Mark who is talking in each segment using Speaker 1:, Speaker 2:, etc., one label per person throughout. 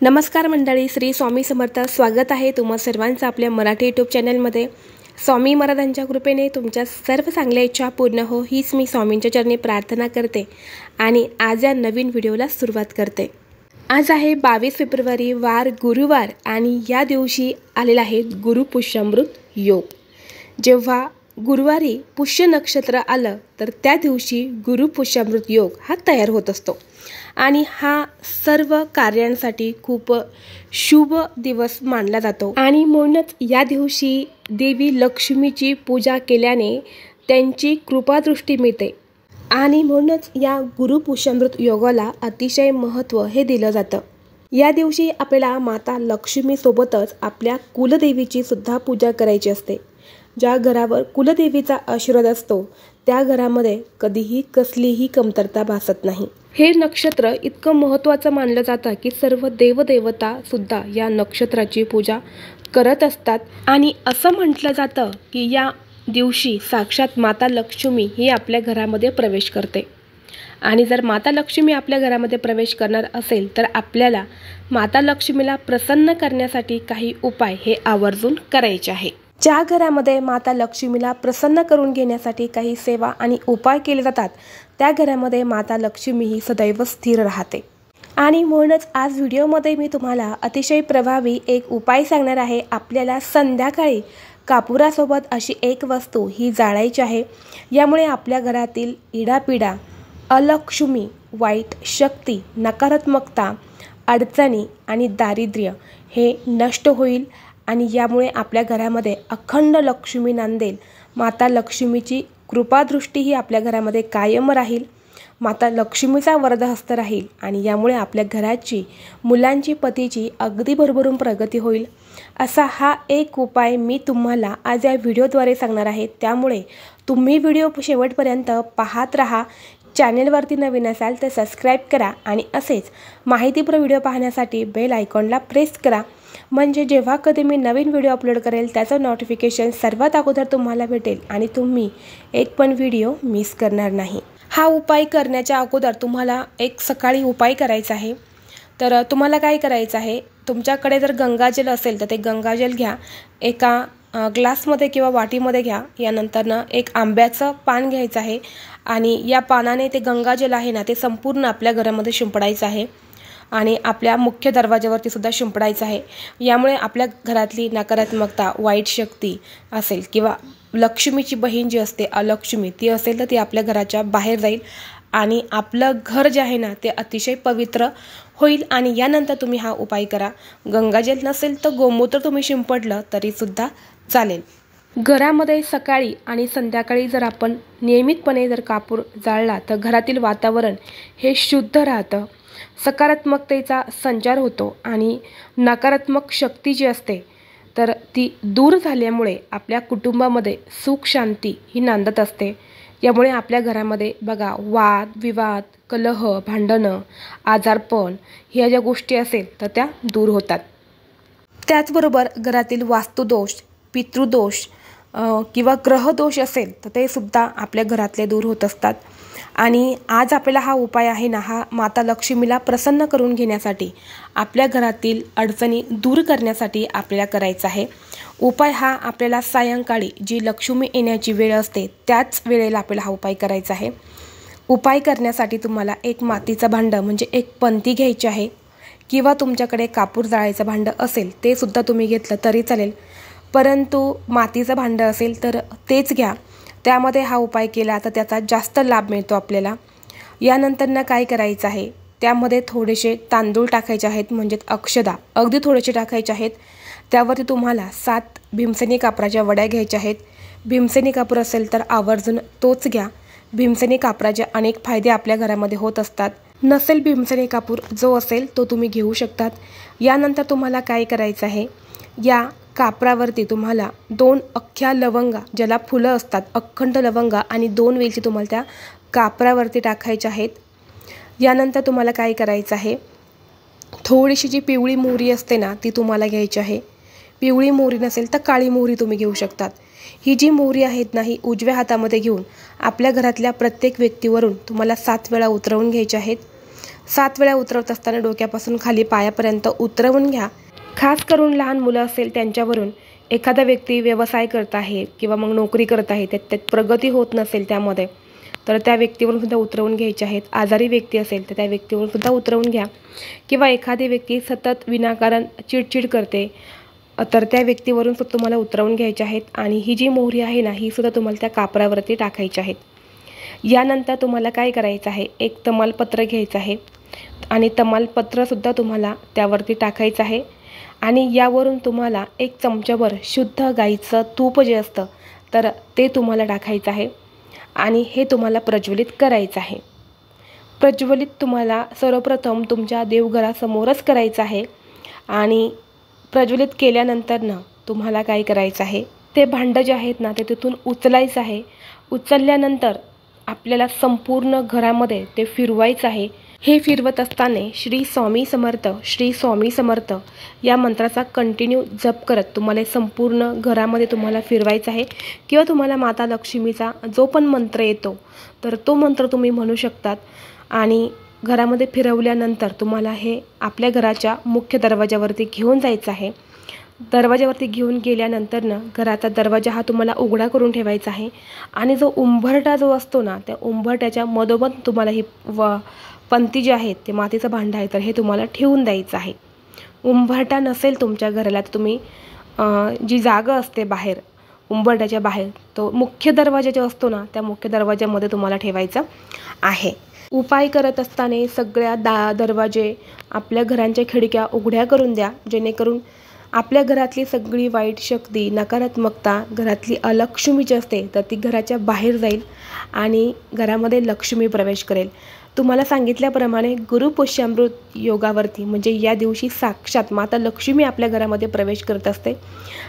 Speaker 1: नमस्कार मंडळी, श्री स्वामी समर्थ. स्वागत आहे तुम्हा सर्वांचं आपल्या मराठी यूट्यूब चॅनलमध्ये. स्वामी महाराजांच्या कृपेने तुमच्या सर्व चांगल्या इच्छा पूर्ण हो हीच मी स्वामींच्या चरणी प्रार्थना करते आणि आज या नवीन व्हिडिओला सुरुवात करते. आज आहे 22 फेब्रुवारी, वार गुरुवार आणि या दिवशी आलेला आहे गुरुपुष्यामृत योग. जेव्हा गुरुवारी पुष्य नक्षत्र आलं तर त्या दिवशी गुरुपुष्यामृत योग हा तयार होत असतो आणि हा सर्व कार्यांसाठी खूप शुभ दिवस मानला जातो. आणि म्हणूनच या दिवशी देवी लक्ष्मीची पूजा केल्याने त्यांची कृपादृष्टी मिळते आणि म्हणूनच या गुरुपुष्यामृत योगाला अतिशय महत्त्व हे दिलं जातं. या दिवशी आपल्याला माता लक्ष्मीसोबतच आपल्या कुलदेवीची सुद्धा पूजा करायची असते. ज्या घरावर कुलदेवीचा आशीर्वाद असतो त्या घरामध्ये कधीही कसलीही कमतरता भासत नाही. हे नक्षत्र इतकं महत्त्वाचं मानलं जातं की सर्व देवदेवता सुद्धा या नक्षत्राची पूजा करत असतात आणि असं म्हटलं जातं की या दिवशी साक्षात माता लक्ष्मी ही आपल्या घरामध्ये प्रवेश करते. आणि जर माता लक्ष्मी आपल्या घरामध्ये प्रवेश करणार असेल तर आपल्याला माता लक्ष्मीला प्रसन्न करण्यासाठी काही उपाय हे आवर्जून करायचे आहे. ज्या घरामध्ये माता लक्ष्मीला प्रसन्न करून घेण्यासाठी काही सेवा आणि उपाय केले जातात त्या घरामध्ये माता लक्ष्मी ही सदैव स्थिर राहते. आणि म्हणूनच आज व्हिडिओमध्ये मी तुम्हाला अतिशय प्रभावी एक उपाय सांगणार आहे. आपल्याला संध्याकाळी कापुरासोबत अशी एक वस्तू ही जाळायची आहे. यामुळे आपल्या घरातील इडापिडा, अलक्ष्मी, वाईट शक्ती, नकारात्मकता, अडचणी आणि दारिद्र्य हे नष्ट होईल आणि यामुळे आपल्या घरामध्ये अखंड लक्ष्मी नांदेल. माता लक्ष्मीची कृपादृष्टी ही आपल्या घरामध्ये कायम राहील. माता लक्ष्मीचा वरदहस्त राहील आणि यामुळे आपल्या घराची, मुलांची, पतीची अगदी भरभरून प्रगती होईल. असा हा एक उपाय मी तुम्हाला आज या व्हिडिओद्वारे सांगणार आहे. त्यामुळे तुम्ही व्हिडिओ शेवटपर्यंत पाहत राहा. चॅनेलवरती नवीन असाल तर सबस्क्राईब करा आणि असेच माहितीपूर्ण व्हिडिओ पाहण्यासाठी बेल आयकॉनला प्रेस करा. म्हणजे जेव्हा कधी मी नवीन व्हिडिओ अपलोड करेल त्याचं नोटिफिकेशन सर्वात अगोदर तुम्हाला भेटेल आणि तुम्ही एक पण व्हिडिओ मिस करणार नाही. हा उपाय करण्याच्या अगोदर तुम्हाला एक सकाळी उपाय करायचा आहे. तर तुम्हाला काय करायचं आहे, तुमच्याकडे जर गंगाजल असेल तर ते गंगाजल घ्या. एका ग्लासमध्ये किंवा वाटीमध्ये घ्या. यानंतरनं एक आंब्याचं पान घ्यायचं आहे आणि या पानाने ते गंगाजल आहे ना ते संपूर्ण आपल्या घरामध्ये शिंपडायचं आहे आणि आपल्या मुख्य दरवाजावरती सुद्धा शिंपडायचं आहे. यामुळे आपल्या घरातली नकारात्मकता, वाईट शक्ती असेल किंवा लक्ष्मीची बहीण जी असते अलक्ष्मी ती असेल तर ती आपल्या घराच्या बाहेर जाईल आणि आपलं घर जे आहे ना ते अतिशय पवित्र होईल. आणि यानंतर तुम्ही हा उपाय करा. गंगाजल नसेल तर गोमूत्र तुम्ही शिंपडलं तरीसुद्धा चालेल. घरामध्ये सकाळी आणि संध्याकाळी जर आपण नियमितपणे जर कापूर जाळला तर घरातील वातावरण हे शुद्ध राहतं, सकारात्मकतेचा संचार होतो आणि नकारात्मक शक्ती जी असते तर ती दूर झाल्यामुळे आपल्या कुटुंबामध्ये सुख शांती ही नांदत असते. यामुळे आपल्या घरामध्ये बघा वाद विवाद, कलह, भांडणं, आजारपण ह्या ज्या गोष्टी असेल तर त्या दूर होतात. त्याचबरोबर घरातील वास्तुदोष, पितृदोष किंवा ग्रहदोष असेल तर ते सुद्धा आपल्या घरातले दूर होत असतात. आणि आज आपल्याला हा उपाय आहे ना हा माता लक्ष्मीला प्रसन्न करून घेण्यासाठी, आपल्या घरातील अडचणी दूर करण्यासाठी आपल्याला करायचा आहे. उपाय हा आपल्याला सायंकाळी जी लक्ष्मी येण्याची वेळ असते त्याच वेळेला आपल्याला हा उपाय करायचा आहे. उपाय करण्यासाठी तुम्हाला एक मातीचं भांडं म्हणजे एक पंती घ्यायची आहे किंवा तुमच्याकडे कापूर जाळायचं भांडं असेल ते सुद्धा तुम्ही घेतलं तरी चालेल. परंतु मातीचं भांडं असेल तर तेच घ्या. त्यामध्ये हा उपाय केला तर त्याचा जास्त लाभ मिळतो आपल्याला. यानंतरनं काय करायचं आहे, त्यामध्ये थोडेसे तांदूळ टाकायचे आहेत म्हणजे अक्षदा अगदी थोडेसे टाकायचे आहेत. त्यावरती तुम्हाला 7 भीमसेनी कापराच्या वड्या घ्यायच्या आहेत. भीमसेनी कापूर असेल तर आवर्जून तोच घ्या. भीमसेनी कापराचे अनेक फायदे आपल्या घरामध्ये होत असतात. नसेल भीमसेनी कापूर जो असेल तो तुम्ही घेऊ शकतात. यानंतर तुम्हाला काय करायचं आहे, या कापरावरती तुम्हाला 2 अख्ख्या लवंगा ज्याला फुलं असतात अखंड लवंगा आणि 2 वेलची तुम्हाला त्या कापरावरती टाकायच्या आहेत. यानंतर तुम्हाला काय करायचं आहे, थोडीशी जी पिवळी मोहरी असते ना ती तुम्हाला घ्यायची आहे. पिवळी मोहरी नसेल तर काळी मोहरी तुम्ही घेऊ शकतात. ही जी मोहरी आहेत ना ही उजव्या हातामध्ये घेऊन आपल्या घरातल्या प्रत्येक व्यक्तीवरून तुम्हाला 7 वेळा उतरवून घ्यायच्या आहेत. 7 वेळा उतरवत असताना डोक्यापासून खाली पायापर्यंत उतरवून घ्या। खास करून लहान मुलं असेल त्यांच्यावरून एखादा व्यक्ती व्यवसाय करत आहे किंवा मग नोकरी करत आहे, त्यात प्रगती होत नसेल त्यामध्ये, तर त्या व्यक्तीवरून सुद्धा उतरवून घ्यायचे आहेत। आजारी व्यक्ती असेल तर त्या व्यक्तीवरून सुद्धा उतरवून घ्या। किंवा एखादी व्यक्ती सतत विनाकारण चिडचिड करते, तर त्या व्यक्तीवरून सुद्धा तुम्हाला उतरवून घ्यायचे आहेत। आणि ही जी मोहरी आहे ना, ही सुद्धा तुम्हाला त्या कापरावरती टाकायची आहेत। यानंतर तुम्हाला काय करायचं आहे, एक तमालपत्र घ्यायचं आहे आणि तमालपत्रसुद्धा तुम्हाला त्यावरती टाकायचं आहे। आणि यावरून तुम्हाला 1 चमचाभर शुद्ध गाईचं तूप जे असतं तर ते तुम्हाला टाकायचं आहे आणि हे तुम्हाला प्रज्वलित करायचं आहे। प्रज्वलित तुम्हाला सर्वप्रथम तुमच्या देवघरासमोरच करायचं आहे। आणि प्रज्वलित केल्यानंतर ना तुम्हाला काय करायचं आहे, ते भांडं जे आहेत ना ते तिथून उचलायचं आहे। उचलल्यानंतर आपल्याला संपूर्ण घरामध्ये ते फिरवायचं आहे। हे फिरवत असताना श्री स्वामी समर्थ, श्री स्वामी समर्थ या मंत्राचा कंटिन्यू जप करत तुम्हाला संपूर्ण घरामध्ये तुम्हाला फिरवायचं आहे। किंवा तुम्हाला माता लक्ष्मीचा जो पण मंत्र येतो तर तो मंत्र तुम्ही म्हणू शकतात। आणि घरामध्ये फिरवल्यानंतर तुम्हाला हे आपल्या घराच्या मुख्य दरवाजावरती घेऊन जायचं आहे। दरवाजावरती घेऊन गेल्यानंतर ना घराचा दरवाजा हा तुम्हाला उघडा करून ठेवायचा आहे। आणि जो उंबरठा जो असतो ना, त्या उंबरठ्याच्या मधोमध तुम्हाला ही पंती जी आहेत ते मातीचं भांडं आहे तर हे तुम्हाला ठेवून द्यायचं आहे। उंबरठा नसेल तुमच्या घराला तर तुम्ही जी जागा असते बाहेर उंबरठ्याच्या बाहेर, तो मुख्य दरवाजा जो असतो ना त्या मुख्य दरवाजामध्ये तुम्हाला ठेवायचा आहे। उपाय करत असताना सगळ्या दरवाजे, आपल्या घरांच्या खिडक्या उघड्या करून द्या, जेणेकरून आपल्या घरातली सगळी वाईट शक्ती, नकारात्मकता, घरातली अलक्ष्मी जी असते तर ती घराच्या बाहेर जाईल आणि घरामध्ये लक्ष्मी प्रवेश करेल। तुम्हाला सांगितल्याप्रमाणे गुरुपुष्यामृत योगावरती म्हणजे या दिवशी साक्षात माता लक्ष्मी आपल्या घरामध्ये प्रवेश करत असते।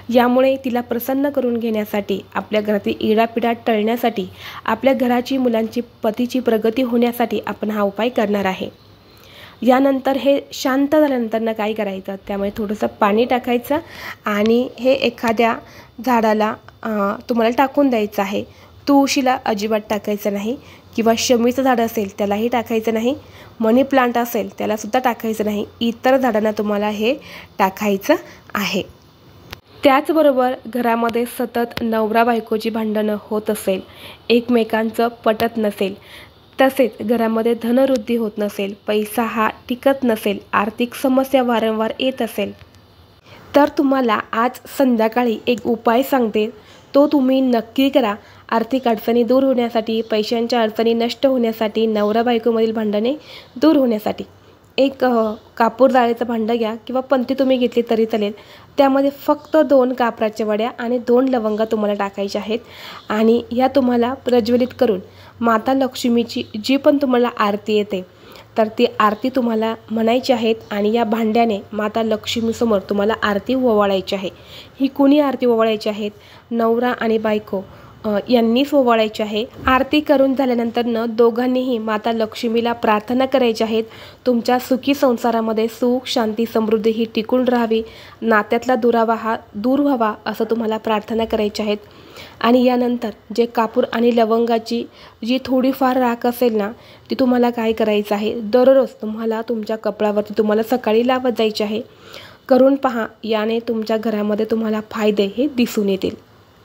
Speaker 1: यामुळे तिला प्रसन्न करून घेण्यासाठी, आपल्या घरातील इडापिडा टळण्यासाठी, आपल्या घराची, मुलांची, पतीची प्रगती होण्यासाठी आपण हा उपाय करणार आहे। यानंतर हे शांत झाल्यानंतर काय करायचं, त्यामुळे थोडंसं पाणी टाकायचं आणि हे एखाद्या झाडाला तुम्हाला टाकून द्यायचं आहे। तुळशीला अजिबात टाकायचं नाही किंवा शमीचं झाड असेल त्यालाही टाकायचं नाही, मनी प्लांट असेल त्यालासुद्धा टाकायचं नाही, इतर झाडांना तुम्हाला हे टाकायचं आहे। त्याचबरोबर घरामध्ये सतत नवरा बायकोची भांडणं होत असेल, एकमेकांचं पटत नसेल, तसेच घरामध्ये धनवृद्धी होत नसेल, पैसा हा टिकत नसेल, आर्थिक समस्या वारंवार येत असेल, तर तुम्हाला आज संध्याकाळी एक उपाय सांगते, तो तुम्ही नक्की करा। आर्थिक अडचणी दूर होण्यासाठी, पैशांच्या अडचणी नष्ट होण्यासाठी, नवरा बायकोमधील भांडणे दूर होण्यासाठी एक कापूर जाळीचं भांडं घ्या किंवा पंती तुम्ही घेतली तरी चालेल। त्यामध्ये फक्त 2 कापराच्या वड्या आणि 2 लवंगा तुम्हाला टाकायच्या आहेत आणि ह्या तुम्हाला प्रज्वलित करून माता लक्ष्मीची जी पण तुम्हाला आरती येते तर ती आरती तुम्हाला म्हणायची आहेत आणि या भांड्याने माता लक्ष्मीसमोर तुम्हाला आरती ओवाळायची आहे। ही कुणी आरती ओवाळायची आहेत, नवरा आणि बायको यांनीच ओवाळायची आहे। आरती करून झाल्यानंतर दोघांनीही माता लक्ष्मीला प्रार्थना करायची आहेत, तुमच्या सुखी संसारामध्ये सुख, शांती, समृद्धी ही टिकून राहावी, नात्यातला दुरावा हा दूर व्हावा असं तुम्हाला प्रार्थना करायची आहेत। आणि यानंतर जे कापूर आणि लवंगाची जी थोडीफार राख असेल ना ती तुम्हाला काय करायचं आहे, दररोज तुम्हाला तुमच्या कपड्यावरती तुम्हाला सकाळी लावत जायचे आहे। करून पहा, याने तुमच्या घरामध्ये तुम्हाला फायदे हे दिसून येतील।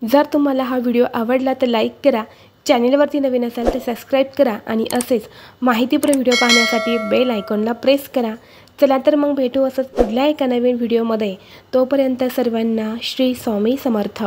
Speaker 1: जर तुम्हाला हा व्हिडिओ आवडला तर लाईक करा, चॅनलवरती नवीन असाल तर सबस्क्राईब करा आणि असेच माहितीपूर्ण व्हिडिओ पाहण्यासाठी बेल आयकॉनला प्रेस करा। चला तर मग भेटू असंच पुढल्या एका नवीन व्हिडिओमध्ये। तोपर्यंत सर्वांना श्री स्वामी समर्थ।